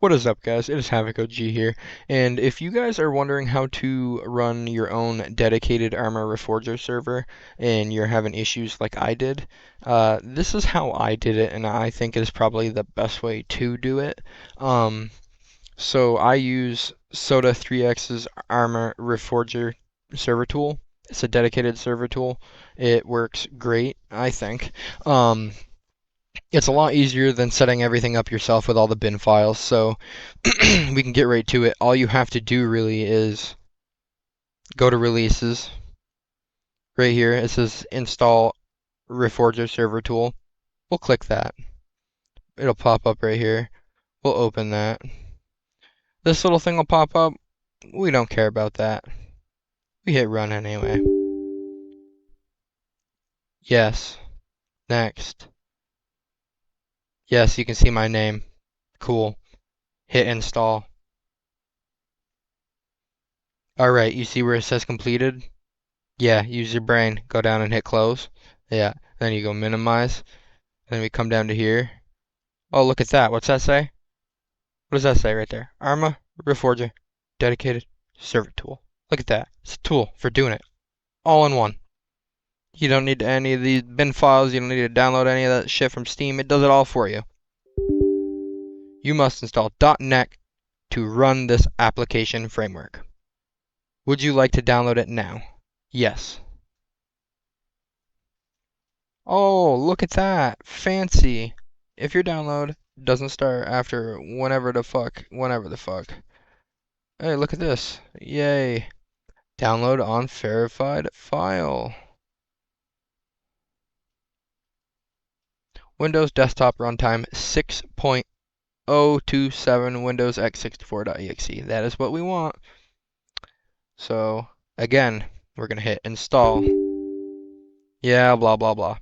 What is up, guys? It is Havoc OG here, and if you guys are wondering how to run your own dedicated Arma Reforger server and you're having issues like I did, this is how I did it, and I think it is probably the best way to do it. Um, so I use Soda 3X's Arma Reforger server tool. It's a dedicated server tool. It works great, I think. Um, it's a lot easier than setting everything up yourself with all the bin files, so we can get right to it. All you have to do really is go to releases. Right here, it says install Reforger server tool. We'll click that. It'll pop up right here. We'll open that. This little thing will pop up. We don't care about that. We hit run anyway. Yes. Next. Yes, you can see my name. Cool. Hit install. Alright, you see where it says completed? Yeah, use your brain. Go down and hit close. Yeah, then you go minimize. Then we come down to here. Oh, look at that. What's that say? What does that say right there? Arma Reforger dedicated server tool. Look at that. It's a tool for doing it all in one. You don't need any of these bin files. You don't need to download any of that shit from Steam. It does it all for you. You must install .NET to run this application framework. Would you like to download it now? Yes. Oh, look at that. Fancy. If your download doesn't start after whenever the fuck. Hey, look at this. Yay. Download on verified file. Windows desktop runtime 6.027 Windows x64.exe. That is what we want. So, again, we're going to hit install. Yeah, blah, blah, blah.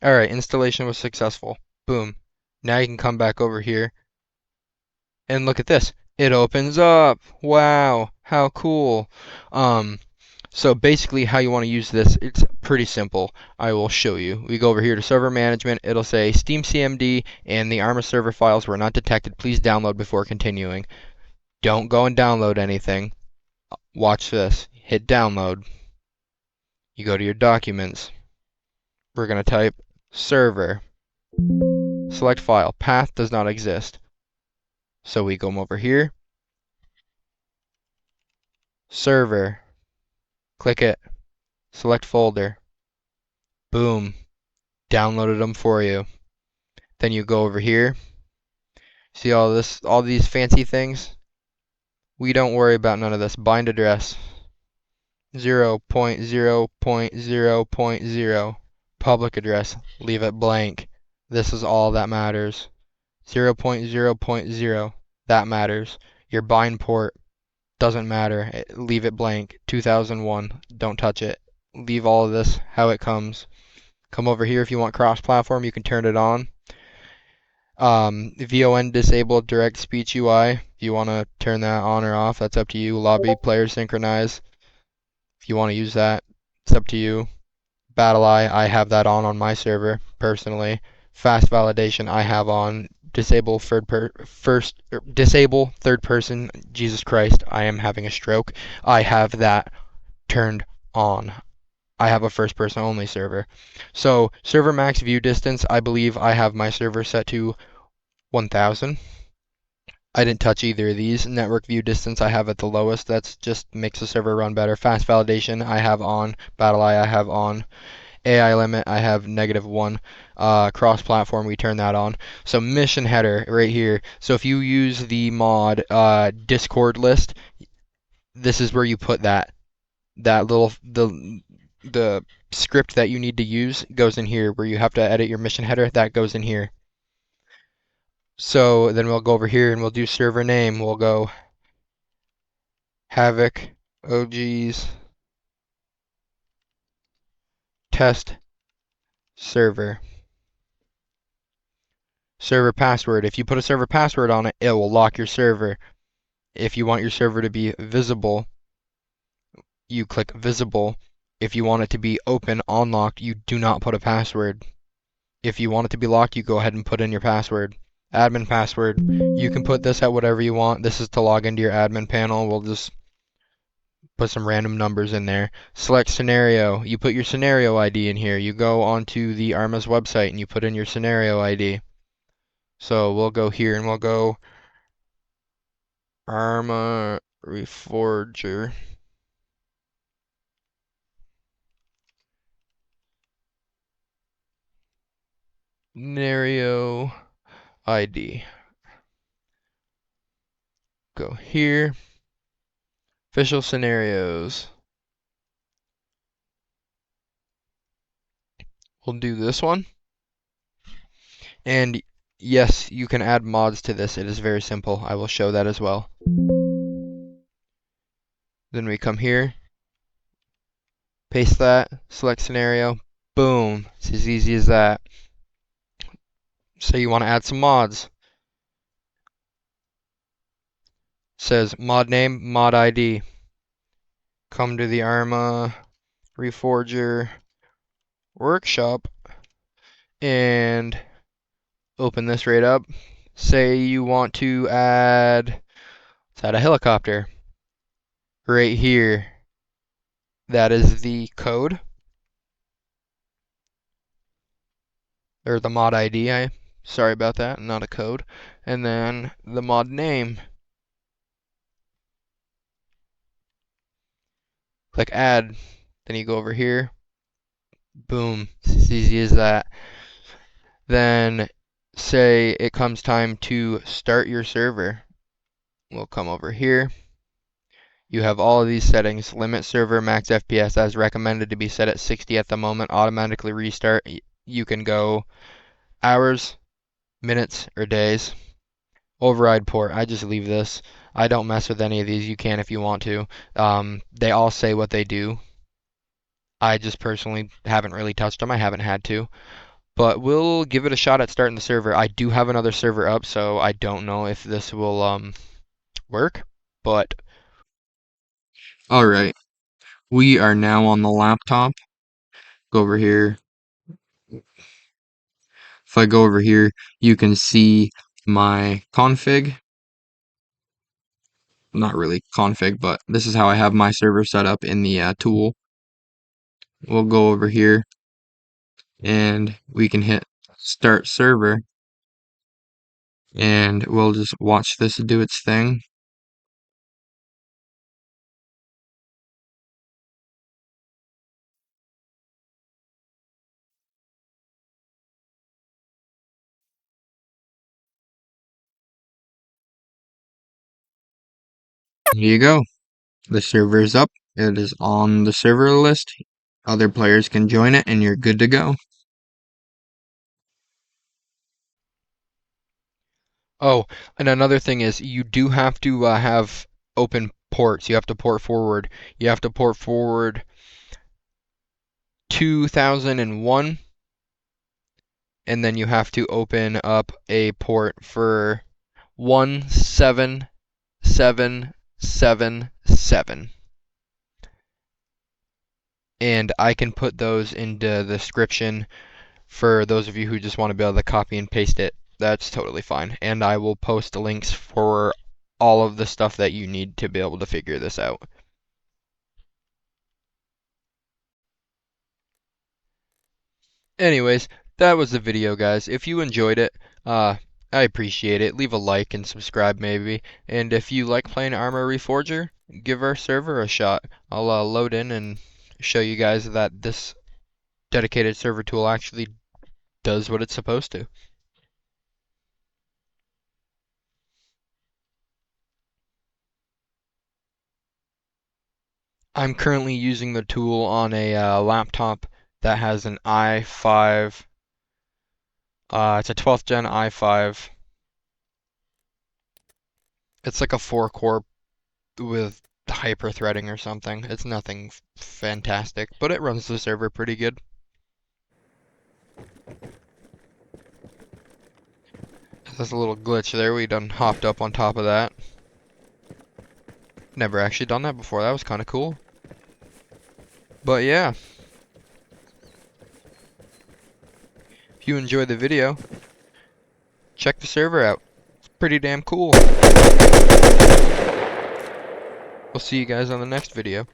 Alright, installation was successful. Boom. Now you can come back over here and look at this. It opens up. Wow, how cool. So basically how you want to use this, it's pretty simple. I will show you. We go over here to server management. It'll say Steam CMD and the Arma server files were not detected. Please download before continuing. Don't go and download anything. Watch this. Hit download. You go to your documents. We're going to type server. Select file. Path does not exist. So we come over here. Server. Click it. Select folder. Boom. Downloaded them for you. Then you go over here. See all these fancy things? We don't worry about none of this. Bind address. 0.0.0.0. Public address. Leave it blank. This is all that matters. 0.0.0. That matters. Your bind port doesn't matter. Leave it blank. 2001. Don't touch it. Leave all of this how it comes. Come over here if you want cross-platform. You can turn it on. VON disabled direct speech UI. If you want to turn that on or off, that's up to you. Lobby player synchronize. If you want to use that, it's up to you. Battle Eye, I have that on my server personally. Fast validation, I have on. Disable third person. Jesus Christ, I am having a stroke. I have that turned on. I have a first person only server. So server max view distance, I believe I have my server set to 1000. I didn't touch either of these. Network view distance I have at the lowest. That's just makes the server run better. Fast validation I have on. Battle Eye I have on. AI limit I have -1. Cross platform we turn that on. So mission header right here. So if you use the mod Discord list, this is where you put that little the script that you need to use goes in here. Where you have to edit your mission header, that goes in here. So then we'll go over here and we'll do server name. We'll go Havoc OG's test server. Server password. If you put a server password on it, it will lock your server. If you want your server to be visible, you click visible. If you want it to be open, unlocked, you do not put a password. If you want it to be locked, you go ahead and put in your password. Admin password. You can put this at whatever you want. This is to log into your admin panel. We'll just put some random numbers in there. Select scenario. You put your scenario ID in here. You go onto the Arma's website and you put in your scenario ID. So we'll go here and we'll go Arma Reforger. Scenario ID. Go here. Official scenarios. We'll do this one. And yes, you can add mods to this. It is very simple. I will show that as well. Then we come here, paste that, select scenario, boom. It's as easy as that. Say you want to add some mods. Says mod name, mod ID. Come to the Arma Reforger workshop and open this right up. Say you want to add, let's add a helicopter. Right here. That is the code. Or the mod ID. Sorry about that, not a code. And then the mod name. Click add. Then you go over here. Boom. It's as easy as that. Then say it comes time to start your server. We'll come over here. You have all of these settings. Limit server max FPS as recommended to be set at 60 at the moment. Automatically restart. You can go hours, minutes, or days. Override port. I just leave this. I don't mess with any of these. You can if you want to. They all say what they do. I just personally haven't really touched them. I haven't had to. But we'll give it a shot at starting the server. I do have another server up, so I don't know if this will work. But alright, we are now on the laptop. Go over here. If I go over here, you can see my config. Not really config, but this is how I have my server set up in the tool. We'll go over here and we can hit start server and we'll just watch this do its thing. Here you go. The server is up. It is on the server list. Other players can join it and you're good to go. Oh, and another thing is you do have to have open ports. You have to port forward. You have to port forward 2001 and then you have to open up a port for 17777. And I can put those in the description for those of you who just want to be able to copy and paste it. That's totally fine. And I will post links for all of the stuff that you need to be able to figure this out. Anyways, that was the video, guys. If you enjoyed it, I appreciate it. Leave a like and subscribe maybe. And if you like playing Arma Reforger, give our server a shot. I'll load in and show you guys that this dedicated server tool actually does what it's supposed to. I'm currently using the tool on a laptop that has an i5. It's a 12th gen i5. It's like a 4-core with hyper threading or something. It's nothing fantastic, but it runs the server pretty good. There's a little glitch there. We done hopped up on top of that. Never actually done that before. That was kind of cool. But yeah. If If you enjoy the video, check the server out. It's pretty damn cool. We'll see you guys on the next video.